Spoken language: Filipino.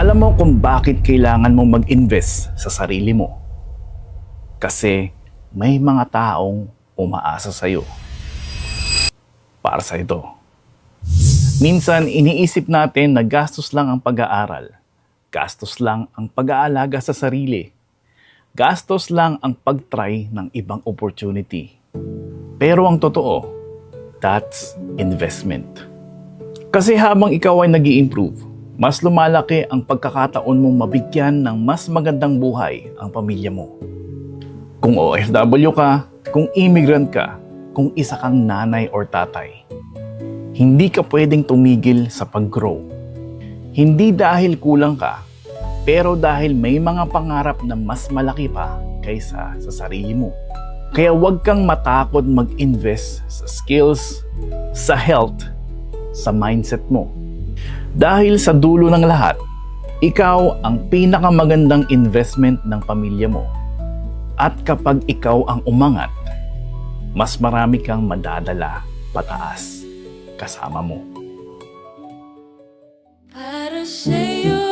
Alam mo kung bakit kailangan mong mag-invest sa sarili mo? Kasi may mga taong umaasa sa'yo para sa ito. Minsan, iniisip natin na gastos lang ang pag-aaral, gastos lang ang pag-aalaga sa sarili, gastos lang ang pag-try ng ibang opportunity. Pero ang totoo, that's investment. Kasi habang ikaw ay nag-i-improve, mas lumalaki ang pagkakataon mong mabigyan ng mas magandang buhay ang pamilya mo. Kung OFW ka, kung immigrant ka, kung isa kang nanay or tatay, hindi ka pwedeng tumigil sa pag-grow. Hindi dahil kulang ka, pero dahil may mga pangarap na mas malaki pa kaysa sa sarili mo. Kaya huwag kang matakot mag-invest sa skills, sa health, sa mindset mo. Dahil sa dulo ng lahat, ikaw ang pinakamagandang investment ng pamilya mo. At kapag ikaw ang umangat, mas marami kang madadala pataas kasama mo. Para sa'yo